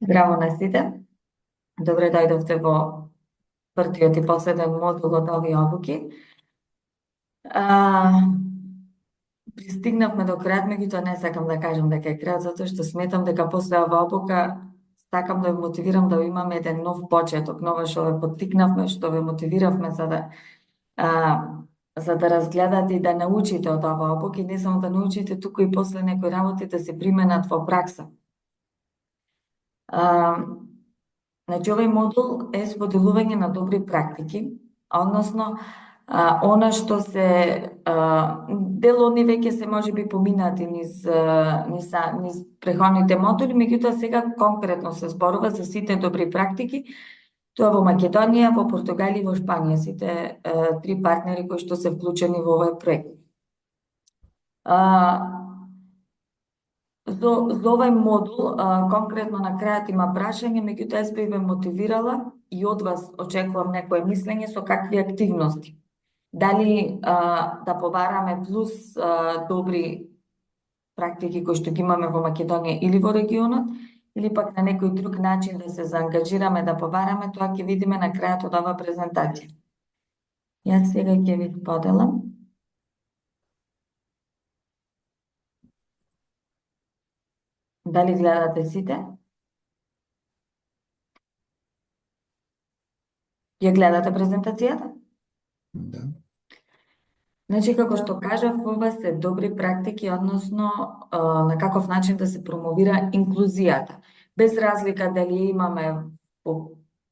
Здраво на сите. Добре дојдовте во првиот и последен модул од овие обуки. А, Пристигнавме до крајот, меѓутоа не сакам да кажам дека е крајот, затоа што сметам дека после оваа обука сакам да ве мотивирам да имаме еден нов почеток, нова што ве поттикнавме, што ве мотивиравме а, за да разгледате и да научите од оваа обука и не само да научите, туку и после некои работи да се применат во пракса. А, Значи, овој модул е споделување на добри практики, односно, она што се, дел од нив веќе се можеби поминати низ преходните модули, меѓутоа сега конкретно се зборува за сите добри практики, тоа во Македонија, во Португалија и во Шпанија, сите три партнери кои што се вклучени во овој проект. За овој модул, конкретно на крајот има прашање, меѓутоа јас би ве мотивирала и од вас очекувам некое мислење со какви активности. Дали да побараме плюс добри практики кои што ги имаме во Македонија или во регионот, или пак на некој друг начин да се заангажираме да побараме, тоа ќе видиме на крајот од оваа презентација. Јас сега ќе ви поделам. Дали гледате сите? Ја гледате презентацијата? Да. Значи, како што кажав, ова се добри практики, односно на каков начин да се промовира инклузијата. Без разлика дали имаме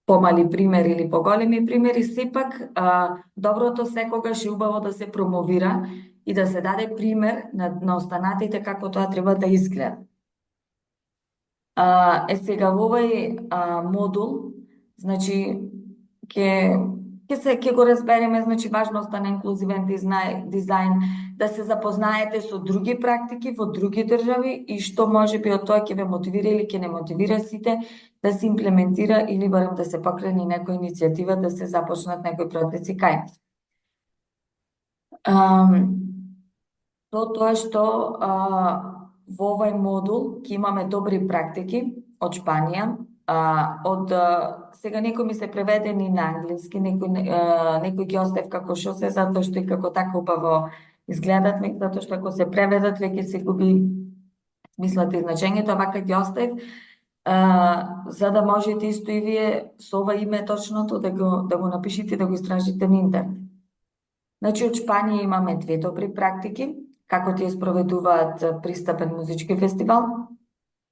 помали примери или поголеми примери, сепак доброто секогаш е убаво да се промовира и да се даде пример на останатите како тоа треба да изгледа. Сега во овој модул, значи, ќе го разбереме, значи, важноста на инклузивен дизајн, да се запознаете со други практики во други држави и што може би од тоа ќе ве мотивира или ќе не мотивира сите да се имплементира или барем да се покрени некоја иницијатива да се започнат некои процеси кај нас. Со тоа што во овој модул ќе имаме добри практики од Шпанија, од сега некои ми се преведени на англиски, некои ги оставив како што се, затоа што и како така убаво изгледат, затоа што ако се преведат веќе се губи смислата и значењето, вака ги оставив, за да можете исто и вие со ова име точното да го напишите и да го истражите на интернет. Значи, од Шпанија имаме две добри практики, како тие спроведуваат пристапен музички фестивал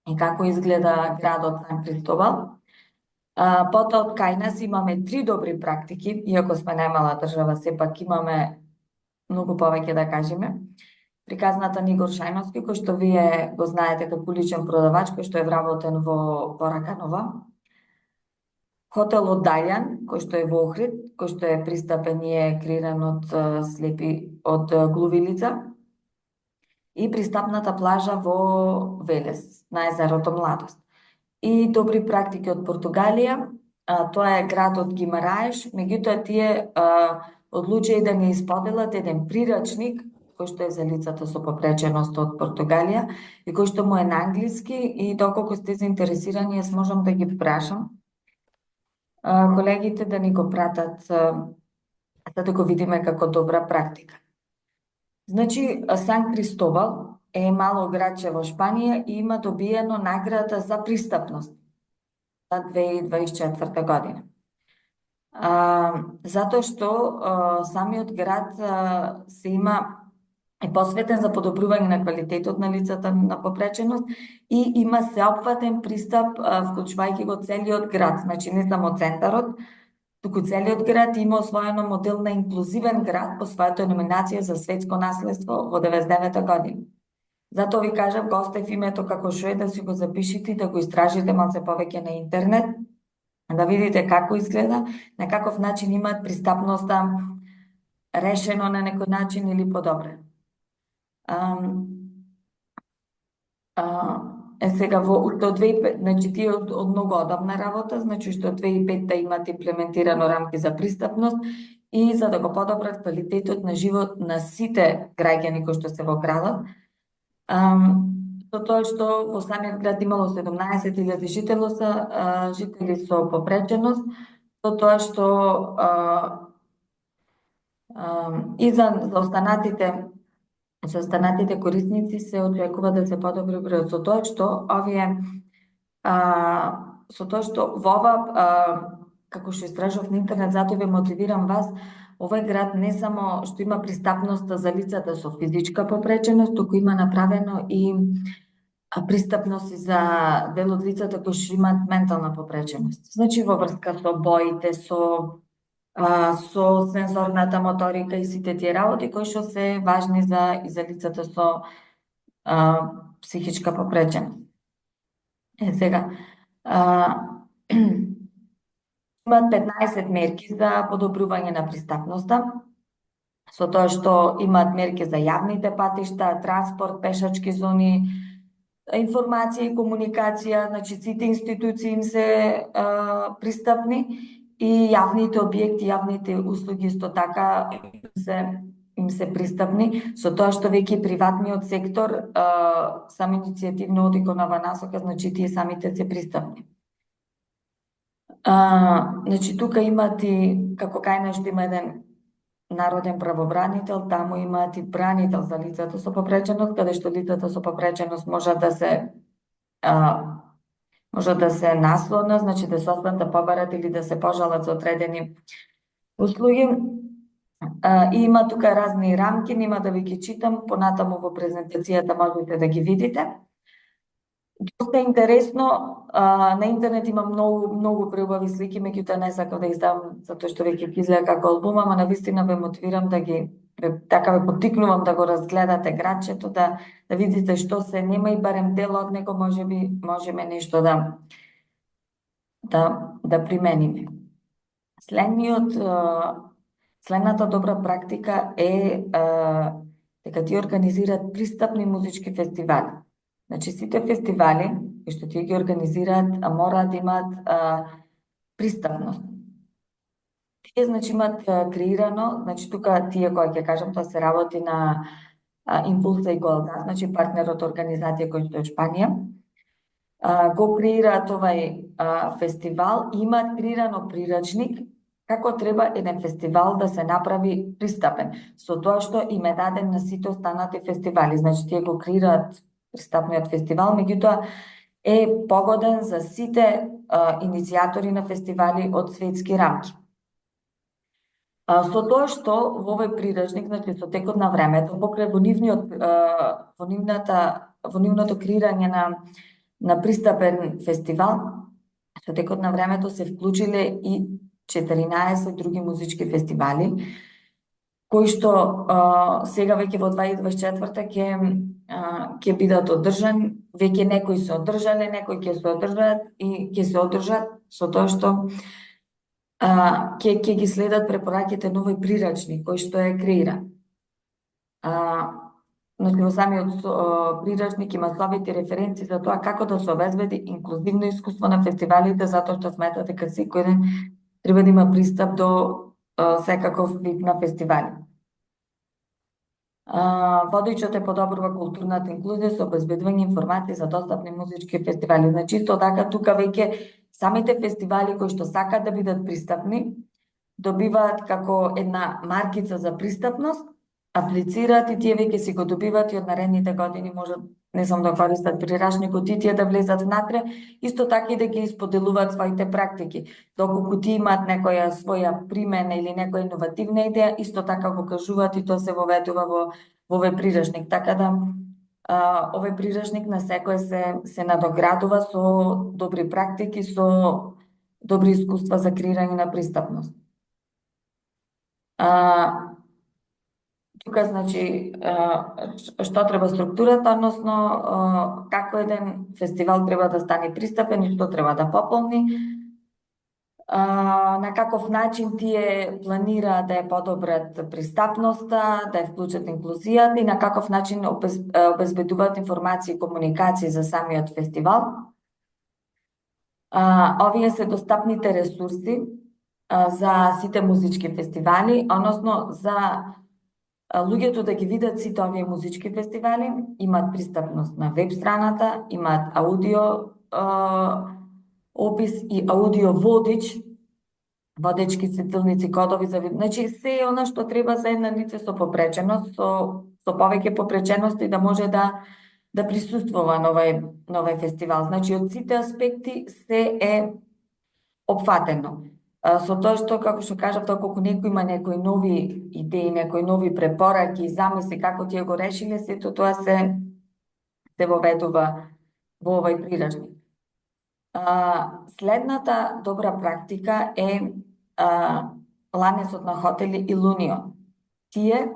и како изгледа градот Сан Кристобал. Потоа од кај нас имаме три добри практики, иако сме најмала држава, сепак имаме многу повеќе да кажеме. Приказната на Игор Шајновски, кој што вие го знаете како уличен продавач, кој што е вработен во Пораканова. Хотел Оддајан, кој што е во Охрид, кој што е пристапен и е креиран од слепи од Глувилица. И пристапната плажа во Велес, на езерото Младост. И добри практики од Португалија, тоа е градот Гимараеш, меѓутоа тие одлучија да не исподелат еден прирачник кој што е за лицата со попреченост од Португалија и кој што му е на англиски и доколку сте заинтересирани, јас можам да ги прашам колегите да ни го пратат за да го видиме како добра практика. Значи, Сан Кристобал е мало градче во Шпанија и има добиено награда за пристапност за 2024 година. Затоа што самиот град е посветен за подобрување на квалитетот на лицата на попреченост и има сеопфатен пристап, вклучувајќи го целиот град, значи не само центарот, туку целиот град има освоено модел на инклузивен град по својата номинација за светско наследство во 99 година. Затоа ви кажав, го оставив името како што е, да си го запишите и да го истражите малце повеќе на интернет, да видите како изгледа, на каков начин имаат пристапноста решено на некој начин или подобрено. Сега до 2005, значи тие од многу одамна работа, значи што 2005 имат имплементирано рамки за пристапност и за да го подобрат квалитетот на живот на сите граѓани кои што се во градот. со тоа што во самиот град имало 17.000 жители со попреченост, со тоа што и за останатите корисници се очекува да се подобри бројот, со тоа што овие со тоа што во ова како што истражав на интернет, затоа ве мотивирам вас, овој град не само што има пристапност за лицата со физичка попреченост, туку има направено и пристапност и за дел од лицата кои што имаат ментална попреченост. Значи во врска со боите, со сензорната моторика и сите тие работи кои што се важни за лицата со психичка попреченост. Сега, имаат 15 мерки за подобрување на пристапноста, со тоа што имаат мерки за јавните патишта, транспорт, пешачки зони, информација и комуникација, значи сите институции им се пристапни и јавните објекти, јавните услуги исто така им се пристапни, со тоа што веќе приватниот сектор сам иницијативно оди кон ова насока, значи тие самите се пристапни. Значи тука имат и, како кај нас што има еден народен правобранител, таму имаат и бранител за лицата со попреченост, каде што лицата со попреченост можат да се наслонат, значи да се освен да побарат или да се пожалат за одредени услуги. И има тука разни рамки, нема да ви ги читам, понатаму во презентацијата можете да ги видите. Доста интересно, на интернет има многу преубави слики, меѓутоа не сакам да ги ставам затоа што веќе ги изгледа како албум, ама навистина ве мотивирам така ве поттикнувам да го разгледате градчето, да видите што се нема и барем дел од него можеме нешто да примениме. Следната добра практика е дека тие организираат пристапни музички фестивали. Значи сите фестивали кои што тие ги организираат мораат да имаат пристапност. Тие значи имаат креирано, значи тука тие кои ќе кажам тоа се работи на Импулса и Голда, значи партнерот организација кој што е Шпанија, го креираат овај фестивал и имаат креирано прирачник како треба еден фестивал да се направи пристапен, со тоа што им е даден на сите останати фестивали. Значи тие го креираат пристапниот фестивал, меѓутоа е погоден за сите иницијатори на фестивали од светски рамки. Со тоа што во овој прирачник, значи со текот на времето, покрај во нивното креирање на пристапен фестивал, со текот на времето се вклучиле и 14 други музички фестивали, кои што сега веќе во 2024 ќе бидат одржани, веќе некои се одржале, некои ќе се одржат и ќе се одржат, со тоа што ќе ги следат препораките на овој прирачник кој што е креиран. Значи во самиот прирачник има совети референции за тоа како да се обезбеди инклузивно искуство на фестивалите, затоа што сметат дека секој ден треба да има пристап до секаков вид на фестивали. Водичот е подобрува културната инклузија со обезбедување информации за достапни музички фестивали. Значи исто така тука веќе самите фестивали кои што сакаат да бидат пристапни добиваат како една маркица за пристапност, аплицираат и тие веќе си го добиваат и од наредните години можат не само да користат прирачникот и тие да влезат внатре, исто така и да ги споделуваат своите практики. Доколку тие имаат некоја своја примена или некоја иновативна идеја, исто така го кажуваат и тоа се воведува во овој прирачник. Така да овој прирачник на секој се надоградува со добри практики, со добри искуства за креирање на пристапност. Тука, значи, што треба структурата, односно, како еден фестивал треба да стане пристапен и што треба да пополни, на каков начин тие планира да ја подобрат пристапноста, да ја вклучат инклузијата и на каков начин обезбедуваат информации и комуникации за самиот фестивал. Овие се достапните ресурси за сите музички фестивали, односно за луѓето да ги видат сите овие музички фестивали, имаат пристапност на веб страната, имаат аудио опис и аудио водич, водечки светилници, кодови за значи се она што треба за една лице со попреченост, со повеќе попречености да може да присуствува на овој фестивал. Значи од сите аспекти се е опфатено. Со тоа што, како што кажав, доколку некој има некои нови идеи, некои нови препораки и замисли како тие го решиле, сето тоа се воведува во овој прирачник. Следната добра практика е ланецот на хотели Илунио. Тие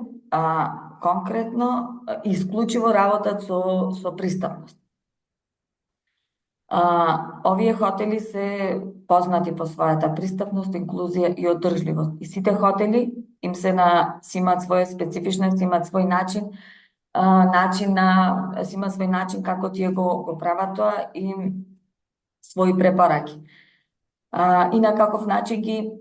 конкретно исклучиво работат со пристапност. Овие хотели се познати по својата пристапност, инклузија и одржливост. И сите хотели си имаат своја специфична, си имаат свој начин, си имаат свој начин како тие го прават тоа и своји препораки. И на каков начин ги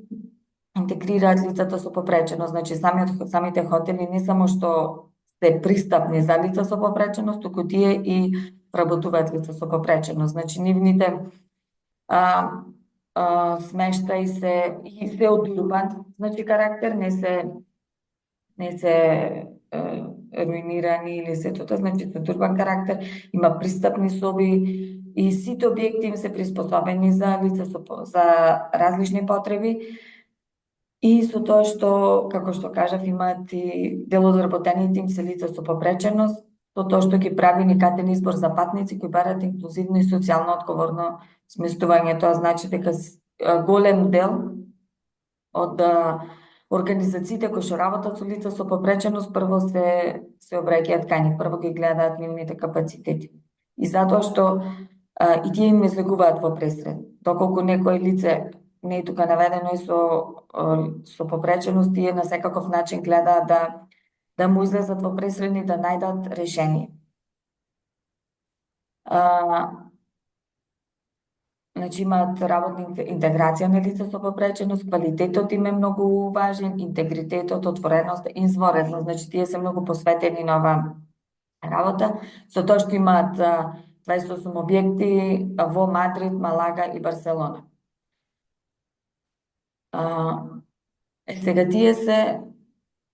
интегрираат лицата со попреченост. Значи, самите хотели не само што се пристапни за лица со попреченост, туку тие и работуваат лица со попреченост. Значи, нивните смештаи се од урбан, значи карактер, не се руинирани или сето тоа, значи со урбан карактер, има пристапни соби и сите објекти им се приспособени за лица за различни потреби. И со тоа што, како што кажав, имаат и дел од работените им се лица со попреченост, со тоа што ги прави никатен избор за патници кои барат инклузивно и социјално одговорно сместување. Тоа значи дека голем дел од организациите кои што работат со лица со попреченост прво се обраќаат кај нив, прво ги гледаат нивните капацитети. И затоа што и тие им излегуваат во пресред. Доколку некој лице не е тука наведено и со попреченост, тие на секаков начин гледаат да му излезат во пресредни, да најдат решение. Значи имаат работна интеграција на лица со попреченост, квалитетот им е многу важен, интегритетот, отвореност, изворедност, значи тие се многу посветени на ова работа, со тоа што имаат 28 објекти во Мадрид, Малага и Барселона. Сега тие се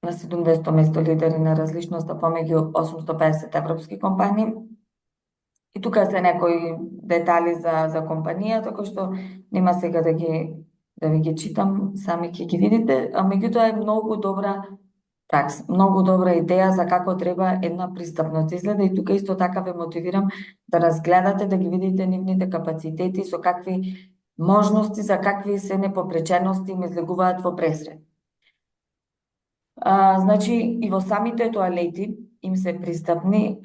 на 70 место лидери на различноста помеѓу 850 европски компании. И тука се некои детали за компанијата, кои што нема сега да ви ги читам, сами ќе ги видите, а меѓутоа е многу добра пракса, многу добра идеја за како треба една пристапност изгледа и тука исто така ве мотивирам да разгледате, да ги видите нивните капацитети, со какви можности, за какви се непопречености им излегуваат во пресред. Значи, и во самите тоалети им се пристапни,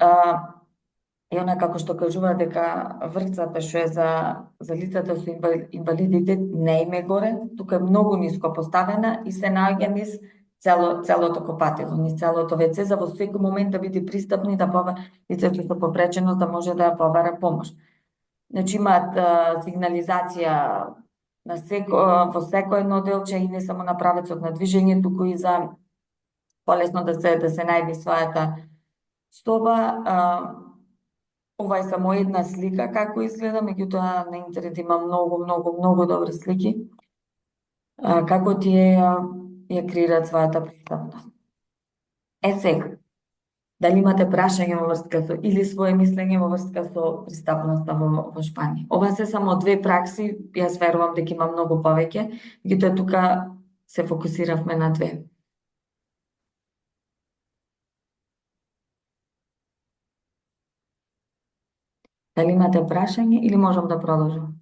и она како што кажува дека врцата што е за лицата со инвалидитет не им е горе, тука е многу ниско поставена и се наоѓа низ целото копатело, низ целото ВЦ, за во секој момент да биде пристапни, да лицето со попреченост да може да побара помош. Значи имаат сигнализација во секој едно делче и не само на правецот на движење, туку и за полесно да се најде својата соба. Ова е само една слика како изгледа, меѓутоа на интернет има многу добри слики како тие ја креираат својата пристапност. Сега, дали имате прашање во врска со или свое мислење во врска со пристапноста во Шпанија? Ова се само две пракси, јас верувам дека има многу повеќе, меѓутоа тука се фокусиравме на две. Дали имате прашање или можам да продолжам?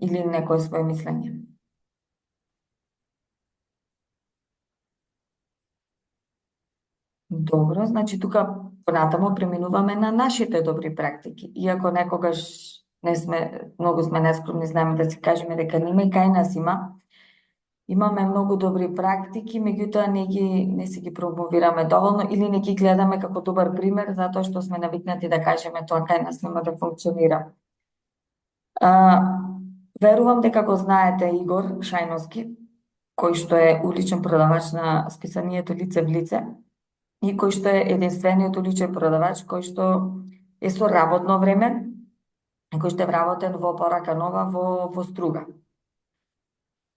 Или некој свое мислење? Добро, значи тука понатаму преминуваме на нашите добри практики. Иако некогаш многу сме нескромни, знаеме да си кажеме дека нема и кај нас имаме многу добри практики, меѓутоа не си ги промовираме доволно или не ги гледаме како добар пример, затоа што сме навикнати да кажеме тоа кај нас нема да функционира. Верувам дека го знаете Игор Шајновски, кој што е уличен продавач на списанието Лице в лице. и кој што е единствениот уличен продавач кој што е со работно време и кој што е вработен во порака нова во Струга.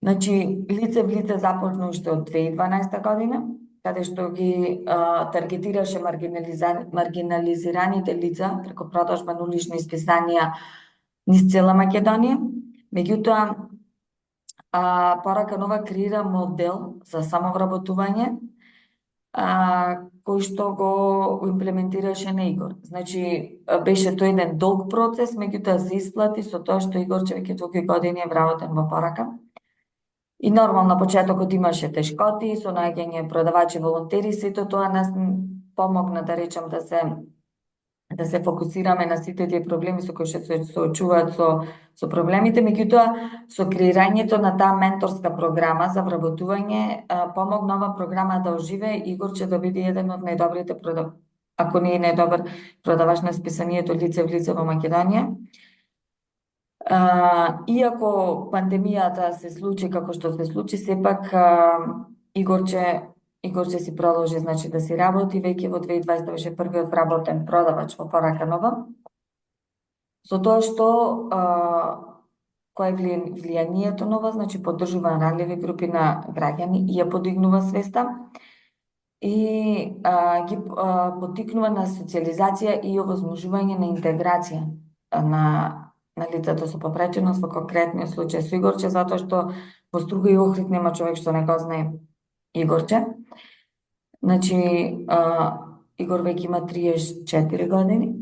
Значи, лице в лице започна уште од 2012 година, каде што ги таргетираше маргинализираните лица преку продажба на улични списанија низ цела Македонија. Меѓутоа, Порака нова креира модел за самовработување кој што го имплементираше на Игор. Значи, беше тој еден долг процес, меѓутоа се исплати со тоа што Игорче веќе толку години е вработен во Порака. И нормално на почетокот имаше тешкоти со наоѓање продавачи, волонтери, сето тоа нас помогна да речам да се фокусираме на сите тие проблеми со кои што се соочуваат со проблемите, меѓутоа со креирањето на таа менторска програма за вработување помогна ова програма да оживее и Игорче да биде еден од најдобрите ако не е најдобар продавач на списанието лице в лице во Македонија. Иако пандемијата се случи како што се случи, сепак Игорче си продолжи значи да си работи, веќе во 2020 беше првиот вработен продавач во Порака нова. Со тоа што кое е влијанието нова, значи поддржува ранливи групи на граѓани и ја подигнува свеста и ги поттикнува на социализација и овозможување на интеграција на лицето со попреченост, во конкретниот случај со Игорче, затоа што во Струга и Охрид нема човек што не го знае Игорче. Значи, Игор веќе има 34 години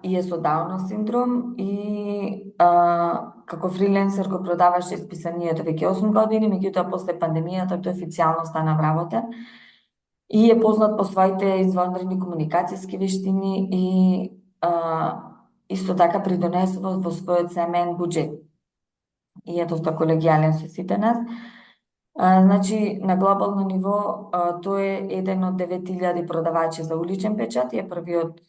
и е со Даунов синдром и како фриленсер го продаваше списанието веќе 8 години, меѓутоа после пандемијата тој официјално стана вработен и е познат по своите извонредни комуникацијски вештини и исто така придонесува во својот семеен буџет. И е доста колегијален со сите нас. Значи, на глобално ниво, тој е еден од 9000 продавачи за уличен печат и е првиот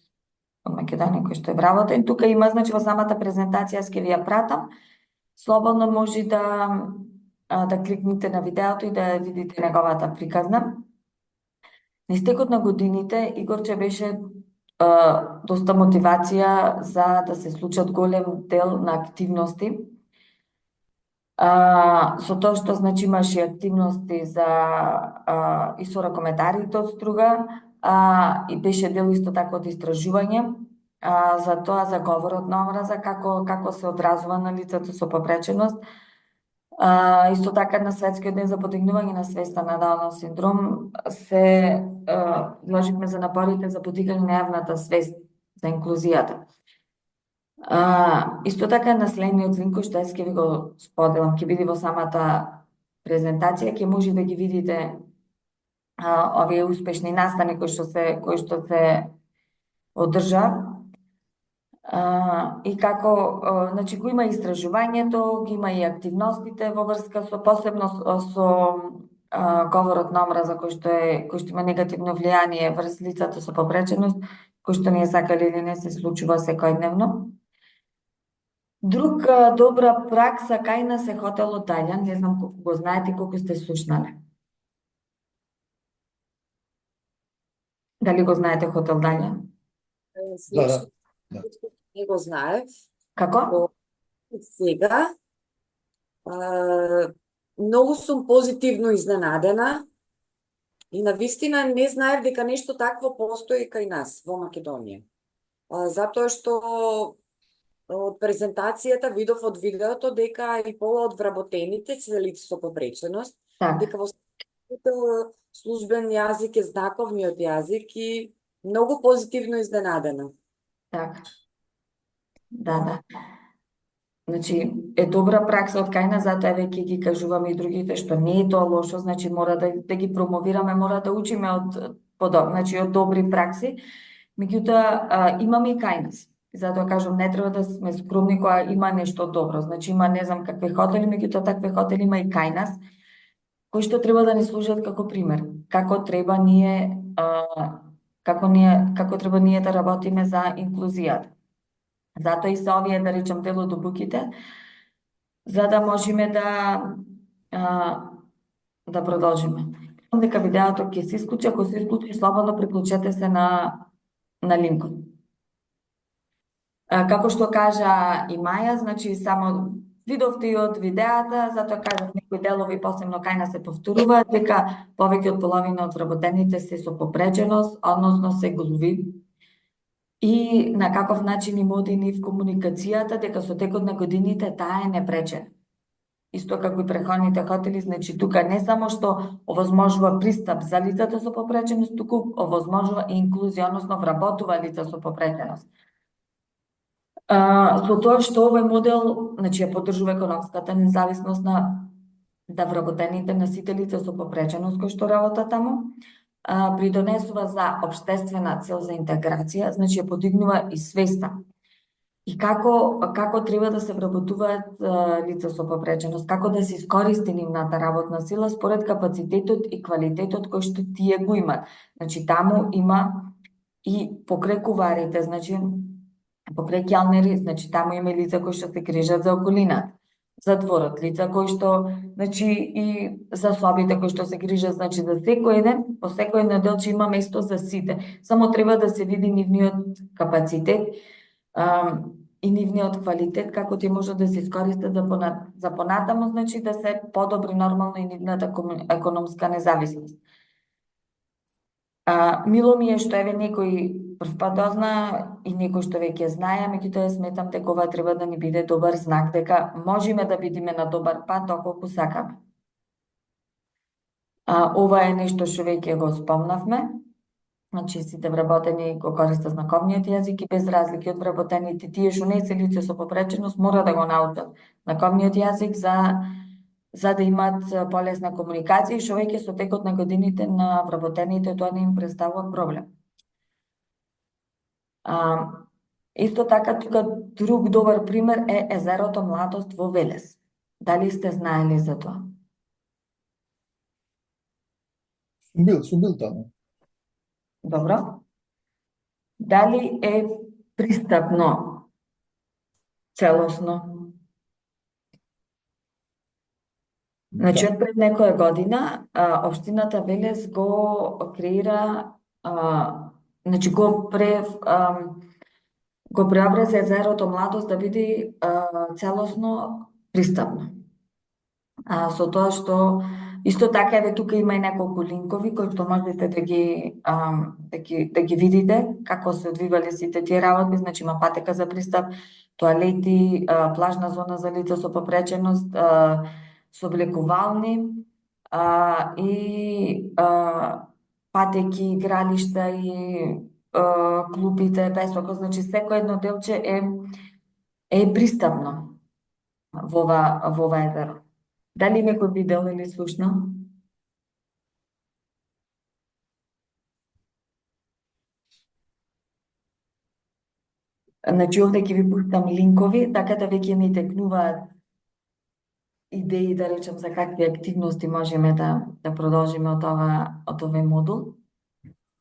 од Македонија кој што е вработен. Тука има, значи, во самата презентација, јас ќе ви ја пратам. Слободно може да кликнете на видеото и да видите неговата приказна. На истекот на годините, Игорче беше доста мотивација за да се случат голем дел на активности. Со тоа што значи имаше активности за и со ракометарите од Струга, и беше дел исто така од истражување за тоа за говорот на омраза, како се одразува на лицето со попреченост. Исто така на Светскиот ден за подигнување на свеста на Даунов синдром се вложивме за напорите за подигање на јавната свест за инклузијата. Исто така наследниот линк што јас ќе ви го споделам, ќе биде во самата презентација, ќе може да ги видите овие успешни настани кои што се одржа. И како, значи, го има истражувањето, ги има и активностите во врска со посебно со говорот на омраза кој што има негативно влијание врз лицата со попреченост, кој што не сакале или не се случува секојдневно. Друг добра пракса кај нас е хотелот Далјан, не знам колку го знаете и колку сте слушнале. Дали го знаете хотел Далјан? Да. Не го знаев. Како? Сега многу сум позитивно изненадена и навистина не знаев дека нешто такво постои кај нас во Македонија. Затоа што од презентацијата видов од видеото дека и пола од вработените се лица со попреченост, дека во службен јазик е знаковниот јазик и многу позитивно изненадена. Така. Да. Значи, е добра пракса од кај нас, затоа веќе ги кажуваме и другите што не е тоа лошо, значи мора да ги промовираме, мора да учиме од добри пракси. Меѓутоа имаме и кај нас. Затоа кажам, не треба да сме скромни кога има нешто добро. Значи има не знам какви хотели, меѓутоа такви хотели има и кај нас, кои што треба да ни служат како пример. Како треба ние да работиме за инклузијата. Затоа и се овие, да речем, дел од обуките, за да можеме да продолжиме. дека видеото ќе се исклучи, ако се исклучи слободно приклучете се на линкот. Како што кажа и Маја, значи само видовте и од видеата, затоа кажав некои делови посебно кај нас се повторуваат, дека повеќе од половина од вработените се со попреченост, односно се глуви. И на каков начин им оди нив комуникацијата, дека со текот на годините таа е непречена. Исто како и преходните хотели, значи тука не само што овозможува пристап за лицата со попреченост, туку овозможува и инклузија, односно вработува лица со попреченост. Со тоа што овој модел, значи, ја поддржува економската независност на вработените носителите со попреченост кои што работат таму, придонесува за општествена цел за интеграција, значи ја подигнува и свеста. И како треба да се вработуваат лица со попреченост, како да се искористи нивната работна сила според капацитетот и квалитетот кој што тие го имат. Значи таму има и покрај куварите, значи покрај ќелнери, значи таму има лица кои што се грижат за околината, за дворот, лица кои што, значи и за собите кои што се грижат, значи за секој еден, по секој еден делче има место за сите. Само треба да се види нивниот капацитет и нивниот квалитет, како ти може да се искористат за понатаму, значи да се подобри нормално и нивната економска независност. Мило ми е што еве некој прв пат дозна и некој што веќе знае, меѓутоа сметам дека ова треба да ни биде добар знак дека можеме да бидеме на добар пат доколку сакаме. Ова е нешто што веќе го спомнавме. Значи сите вработени го користат знаковниот јазик и без разлики од вработените, тие што не се лица со попреченост мора да го научат знаковниот јазик за да имаат полесна комуникација и што веќе со текот на годините на вработените тоа не им представува проблем. Исто така, тука друг добар пример е езерото Младост во Велес. Дали сте знаели за тоа? Сум бил таму. Добро. Дали е пристапно, целосно? Значи, од пред некоја година, општината Велес го креира, значи го преобрази езерото Младост да биде целосно пристапно. Со тоа што исто така еве тука има и неколку линкови кои што можете да ги видите како се одвивале сите тие работи, значи има патека за пристап, тоалети, плажна зона за лица со попреченост, сооблекувални и патеки, игралишта и клубите, бесоко, значи секој едно делче е пристапно во ова езеро. Дали некој видел или слушнал? Значи овде ќе ви пуштам линкови, така да веќе ми текнуваат идеи, да речем, за какви активности можеме да продолжиме од овој модул.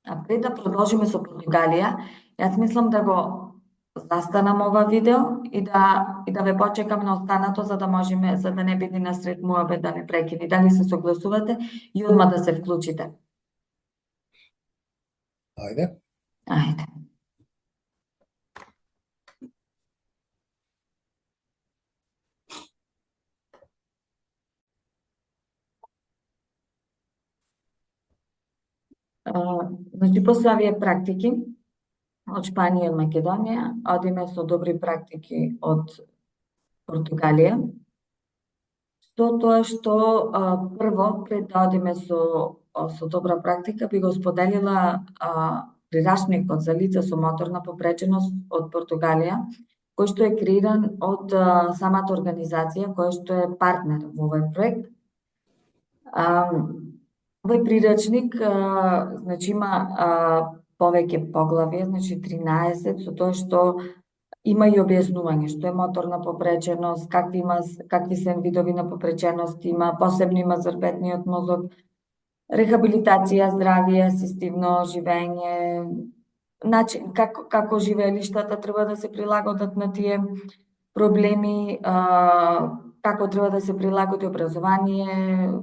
А пред да продолжиме со Португалија, јас мислам да го застанам ова видео и да ве почекам на останато за да можеме, за да не биде насред муабет да не прекини. Дали се согласувате и одма да се вклучите? Ајде. Ајде. Значи, после овие практики од Шпанија и Македонија, одиме со добри практики од Португалија. Со тоа што прво, пред да одиме со добра практика, би го споделила прирачникот за лица со моторна попреченост од Португалија, кој што е креиран од самата организација која што е партнер во овој проект. Овој прирачник значи има повеќе поглавја, значи 13, со тоа што има и објаснување што е моторна попреченост, какви се видови на попреченост има, посебно има за рбетниот мозок, рехабилитација, здравје, асистивно живење, начин како живеелиштата треба да се прилагодат на тие проблеми, како треба да се прилагоди образование,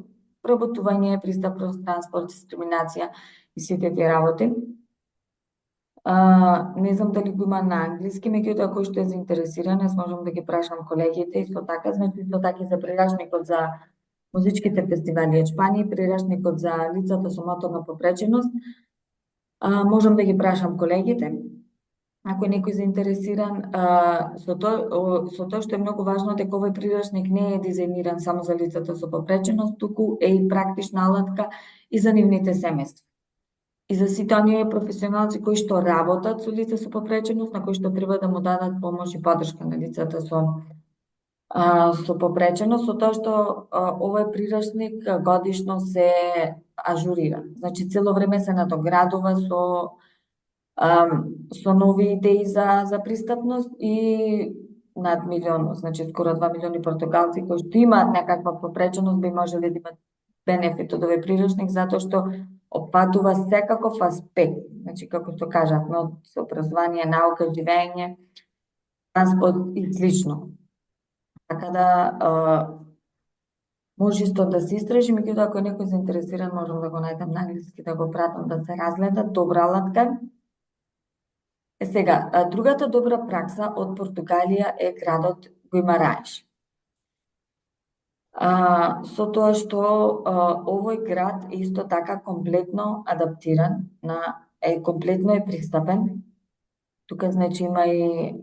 вработување, пристапност, транспорт, дискриминација и сите тие работи. Не знам дали го има на англиски, меѓутоа кој што е заинтересиран, јас можам да ги прашам колегите, исто така, значи исто така и за прирачникот за музичките фестивали од Шпанија, прирачникот за лицата со моторна попреченост, можам да ги прашам колегите. Ако е некој заинтересиран, со тоа што е многу важно дека овој прирачник не е дизајниран само за лицата со попреченост, туку е и практична алатка и за нивните семејства. И за сите оние професионалци кои што работат со лица со попреченост, на кои што треба да му дадат помош и поддршка на лицата со попреченост, со тоа што овој прирачник годишно се ажурира. Значи цело време се надоградува со нови идеи за пристапност и над милион, значи скоро 2 милиони португалци кои што имаат некаква попреченост би можеле да имат бенефит од овој прирачник затоа што опфатува секаков аспект, значи како што кажавме, од образование, наука, живење, транспорт и слично. Така да може исто да се истражи, меѓутоа ако е некој заинтересиран, можам да го најдам на англиски, да го пратам да се разгледа, добра алатка. Сега, другата добра пракса од Португалија е градот Гуимараеш. Со тоа што овој град е исто така комплетно адаптиран, комплетно е пристапен. Тука значи има и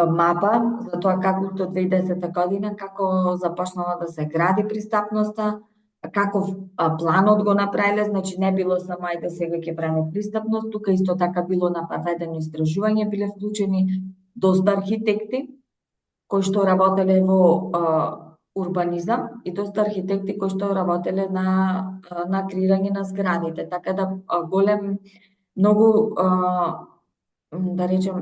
мапа за тоа како до 2010 година, како започнала да се гради пристапноста, каков планот го направиле, значи не било само ајде сега ќе правиме пристапност, тука исто така било направедено истражување, биле вклучени доста архитекти кои што работеле во урбанизам и доста архитекти кои што работеле на креирање на зградите, така да многу да речем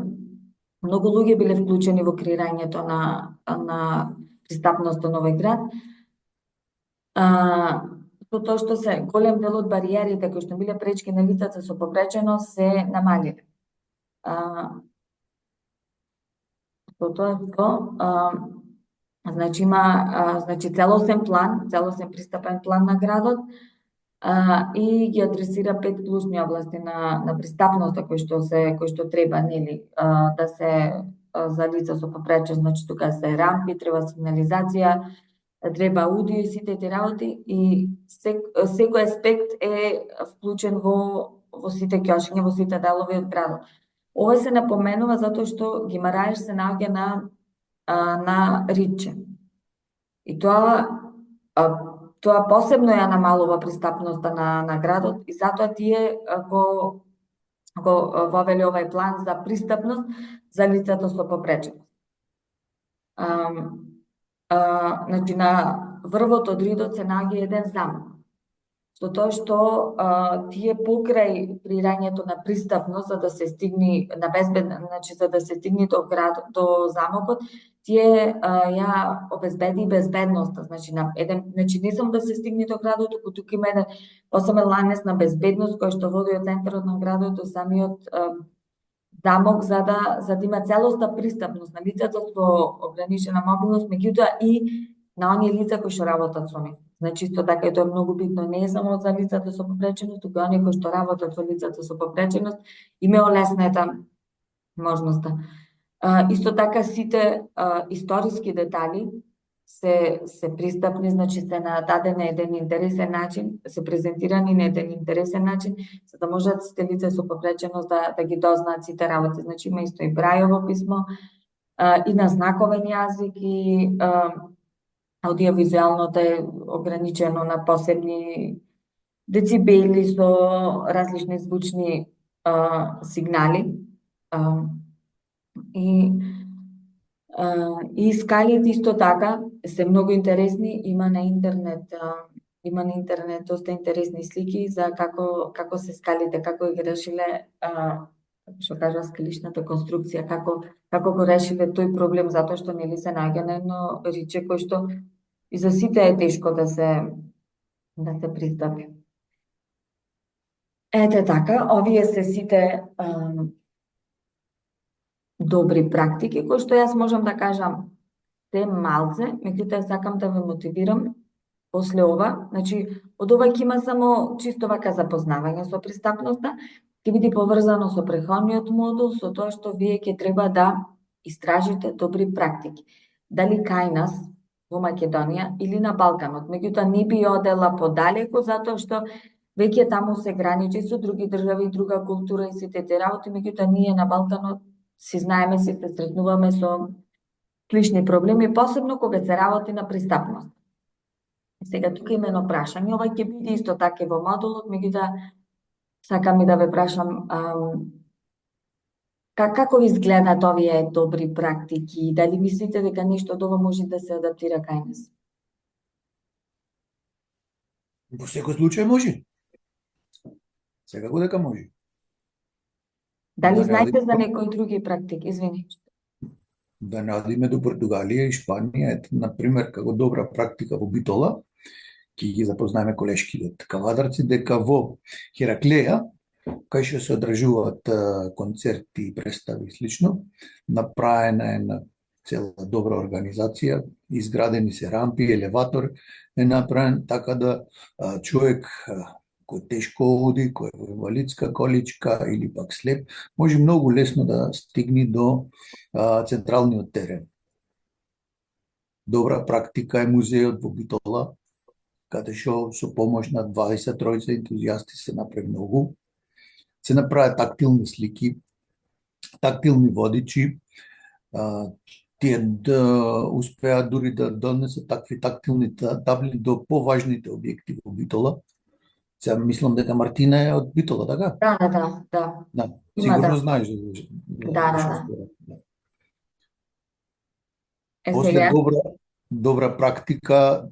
многу луѓе биле вклучени во креирањето на пристапноста на овој град. Со тоа што се голем дел од бариерите кои што биле пречки на лицата со попреченост се намалиле. Со тоа што значи има целосен план, целосен пристапен план на градот и ги адресира 5 клучни области на пристапноста кои што треба нели да се за лица со попреченост, значи тука се рампи, треба сигнализација, треба аудио и сите тие работи и секој аспект е вклучен во сите ќошиња, во сите делови од градот. Ова се напоменува затоа што Гимараеш се наоѓа на ридче. И тоа посебно ја намалува пристапноста на градот и затоа тие го вовеле овај план за пристапност за лицата со попреченост. Значи на врвот од ридот се наоѓа еден замок. Со тоа што тие покрај креирањето на пристапност за да се стигне значи за да се стигне до замокот, тие ја обезбеди безбедноста, значи не само да се стигне до градот, туку има еден посебен ланец на безбедност кој што води од центарот на градот до самиот замок за да има целосна пристапност на лицата со ограничена мобилност, меѓутоа и на оние лица кои што работат со нив. Значи исто така и тоа е многу битно, не е само за лицата со попреченост, туку оние кои што работат со лицата со попреченост, им е олеснета можноста. Исто така сите историски детали се пристапни, значи се нададени на еден интересен начин, се презентирани на еден интересен начин, за да можат сите лица со попреченост да ги дознаат сите работи. Значи има исто и брајово писмо, и на знаковен јазик, и аудиовизуалното е ограничено на посебни децибели со различни звучни сигнали. И скалите исто така се многу интересни, има на интернет доста интересни слики за како се скалите, како ги решиле што кажа скалишната конструкција, како го решиле тој проблем, затоа што нели се наоѓа на едно риче кој што и за сите е тешко да се пристапи. Ете така, овие се сите добри практики кои што јас можам да кажам се малце, меѓутоа сакам да ве мотивирам после ова, значи, од ова ќе има само чисто вака запознавање со пристапноста, ќе биде поврзано со преходниот модул, со тоа што вие ќе треба да истражите добри практики. Дали кај нас, во Македонија, или на Балканот. Меѓутоа, не би одела подалеку, затоа што веќе таму се граничи со други држави, друга култура и сите те работи, меѓутоа ние на Балканот си знаеме, си се сретнуваме со слични проблеми, посебно кога се работи на пристапност. Сега тука има едно прашање, ова ќе биде исто така и во модулот, меѓутоа сакам и да ве прашам како ви изгледат овие добри практики, дали мислите дека нешто од ова може да се адаптира кај нас? Во секој случај може. Секако дека може. Дали Да знаете за радиме- некои други практики? Извини. Да надиме до Португалија и Шпанија, ето, например, како добра практика во Битола, ќе ги запознаеме колешките кавадарци, дека во Хераклеја, кај што се одржуваат концерти и представи и слично, направена е на цела добра организација, изградени се рампи, елеватор е направен така да човек кој тешко оди, кој е во инвалидска количка или пак слеп, може многу лесно да стигне до централниот терен. Добра практика е музеот во Битола, каде што со помош на 23 ентузијасти се направи многу. Се направи тактилни слики, тактилни водичи, тие успеа дури да донесат такви тактилни табли до поважните објекти во Битола. Сега мислам дека Мартина е од Битола, така? Да. Да, Има, сигурно да. знаеш Да. што зборам. После После добра практика,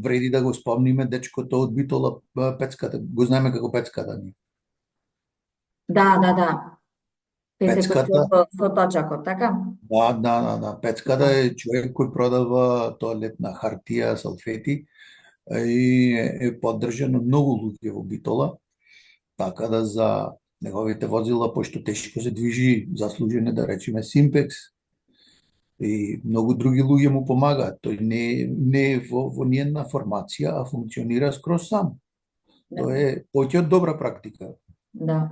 вреди да го спомниме дечкото од Битола, Пецката. Го знаеме како Пецката ни. Да. Пецката, со точакот, така? да. Пецката е човек кој продава тоалетна хартија, салфети и е поддржан од многу луѓе во Битола, така да за неговите возила, пошто тешко се движи, заслужен да речеме Симпекс, и многу други луѓе му помагаат. Тој не е во ниједна формација, а функционира скроз сам. Тоа е поќе од добра практика. Да.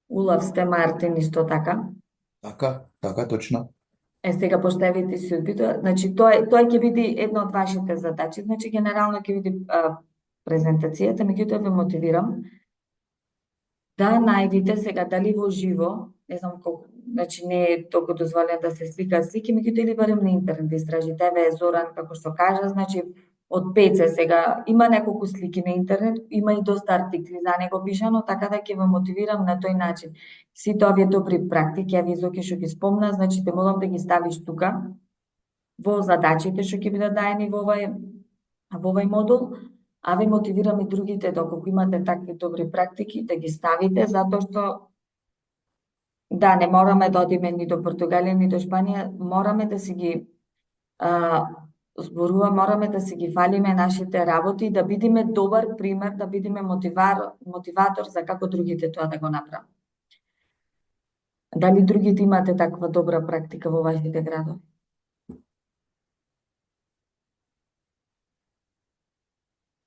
Улав сте Мартин исто така. Така точно. Сега поставите си одбито, значи тоа ќе биде едно од вашите задачи, значи генерално ќе биде презентацијата, меѓутоа ве мотивирам да најдите сега дали во живо, не знам колку, значи не е толку дозволено да се слика слики, меѓутоа или барем на интернет да истражите. Еве Зоран како што кажа, значи од ПЦ сега има неколку слики на интернет, има и доста артикли за него пишано, така да ќе ве мотивирам на тој начин. Сите овие добри практики, ја ви Зоки што ги спомна, значи те молам да ги ставиш тука во задачите што ќе бидат даени во овој модул, а ве мотивирам и другите доколку имате такви добри практики да ги ставите, затоа што да, не мораме да одиме ни до Португалија, ни до Шпанија, мораме да си ги мораме да си ги фалиме нашите работи, да бидеме добар пример, да бидеме мотиватор за како другите тоа да го направат. Дали другите имате таква добра практика во вашите градови?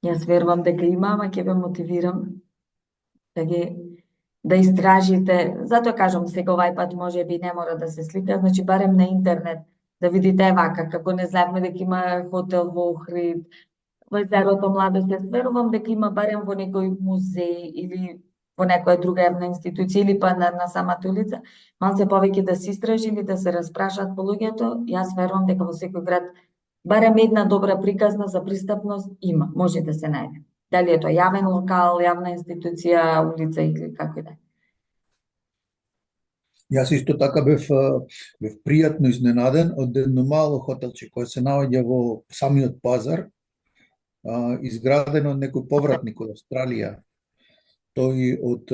Јас верувам дека има, ама ќе ве мотивирам да истражите. Затоа кажам, сега овај пат може би не мора да се слика, значи барем на интернет да видите вака, како не знаевме дека има хотел во Охрид, во езерото Младост, јас верувам дека има барем во некој музеј или во некоја друга јавна институција или па на самата улица, малце повеќе да се истражи или да се распрашаат по луѓето, јас верувам дека во секој град барем една добра приказна за пристапност има, може да се најде. Дали е тоа јавен локал, јавна институција, улица или како и да е. Јас исто така бев пријатно изненаден од едно мало хотелче кое се наоѓа во самиот пазар, изградено од некој повратник од Австралија. Тој од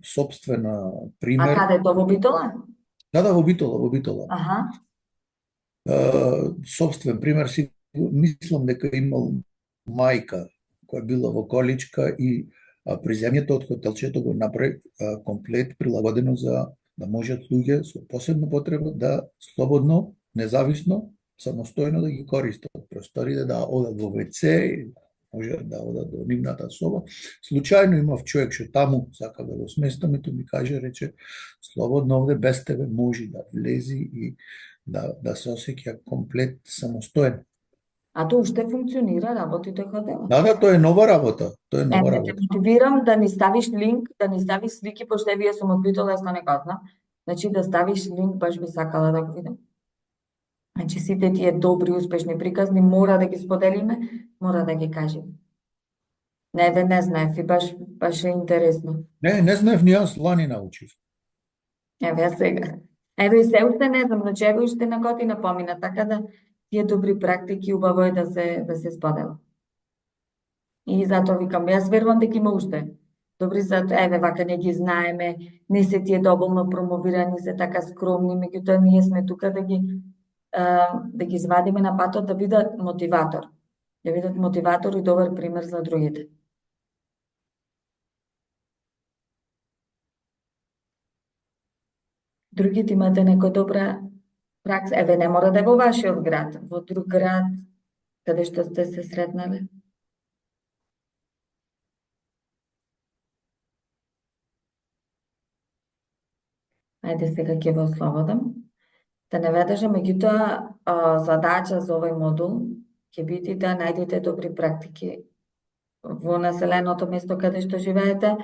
собствена пример. А каде тоа во Битола? Да, во Битола. Аха. Собствен пример си мислам дека имал мајка која била во количка и приземјето од хотелчето го направи комплет прилагодено за да можат луѓе со посебна потреба да слободно, независно самостојно да ги користат просториите, да одат во WC, можат да одат до нивната соба. Случајно имав човек што таму сака да го сместам и тој ми каже, рече, слободно овде без тебе може да влези и да се осеќа комплет самостоен. А тоа уште функционира, работи тој хотел? Да, тоа е нова работа. Тоа е нова Те работа. мотивирам да ни ставиш линк, да ни ставиш слики, пошто вие сум од Битола, јас не го знам. Значи да ставиш линк, баш би сакала да го видам. Значи сите тие добри, успешни приказни мора да ги споделиме, мора да ги кажеме. Не знаев и баш е интересно. Не знаев ни јас, лани научив. Еве ја сега. Еве и се уште не знам, значи еве уште на година помина, така да тие добри практики убаво е да се споделат. И затоа викам, јас верувам дека има уште добри, еве вака не ги знаеме, не се тие доволно промовирани, се така скромни, меѓутоа ние сме тука да ги извадиме на патот да бидат мотиватор. Да бидат мотиватор и добар пример за другите. Другите имате некоја добра пракса? Еве, не мора да е во вашиот град, во друг град, каде што сте се сретнале? Ајде сега ќе ве ослободам. Да не ведеше, меѓутоа, задача за овој модул ќе биде да најдете добри практики во населеното место каде што живеете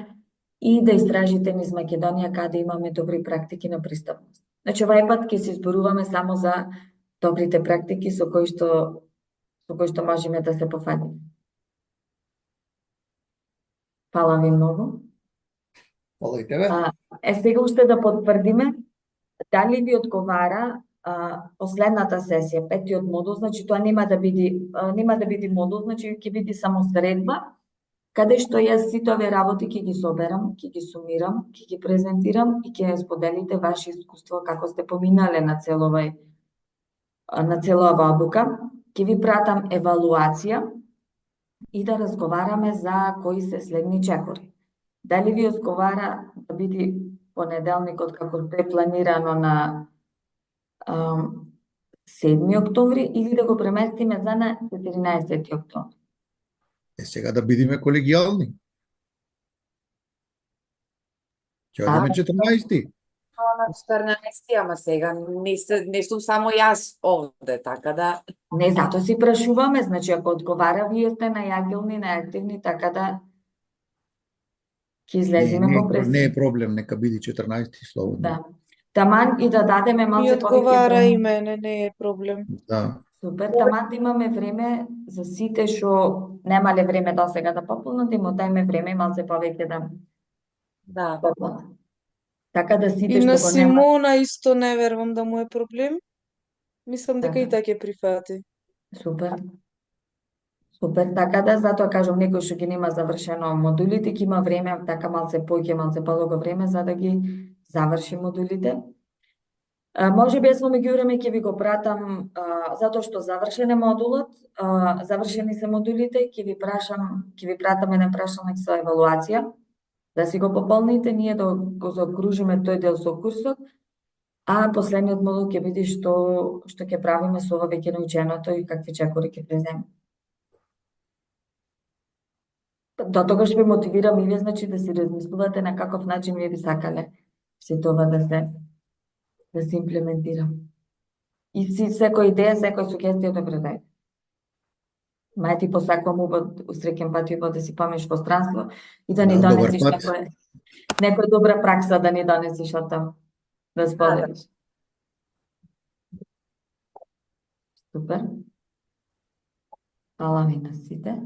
и да истражите низ Македонија каде имаме добри практики на пристапност. Значи, овај пат ќе се изборуваме само за добрите практики со кои што можеме да се пофатиме. Фала ви многу. Фала и тебе. Сега уште да потврдиме дали ви одговара последната сесија, петиот модул, значи тоа нема да биде модул, значи ќе биде само средба, каде што јас сите овие работи ќе ги соберам, ќе ги сумирам, ќе ги презентирам и ќе споделите ваше искуство како сте поминале на цела ова обука. Ќе ви пратам евалуација и да разговараме за кои се следни чекори. Дали ви одговара да биде понеделникот како што е планирано на 7 октомври или да го преместиме за на 14 октомври? Сега да бидеме колегијални. Ќе одиме 14. 14, ама сега не сум само јас овде, така да... Не, затоа си прашуваме, значи ако одговара, вие сте најагилни, најактивни, така да ќе излеземе по пресија. Не е проблем, нека биде 14 слободно. Да. Таман и да дадеме Ми малце повеќе одговара време. и мене, не е проблем. Да. Супер, таман да имаме време за сите што немале време до сега да пополнат, им дајме време малце повеќе да пополнат. Така да сите И што на го нема. Симона исто не верувам да му е проблем. Мислам дека Така. и таа ќе прифати. Супер. Супер, така да, затоа кажам, некој што ги нема завршено модулите, ќе има време, така малце подолго време за да ги заврши модулите. Може би јас во меѓувреме ќе ви го пратам, затоа што завршен е модулот, завршени се модулите, ќе ви пратам еден прашалник со евалуација, да си го пополните, ние да го заокружиме тој дел со курсот, а последниот модул ќе биде што ќе правиме со ова веќе наученото и какви чекори ќе преземе. До тогаш ве мотивирам и вие, значи, да си размислувате на каков начин вие би сакале се тоа да се имплементира. И секоја идеја, секоја сугестија да предаде. Мај ти посакувам усреќен пат и да си помниш во странство и да ни донесиш некоја добра пракса да ни донесиш од таму, да споделиш. Супер. Фала ви на сите.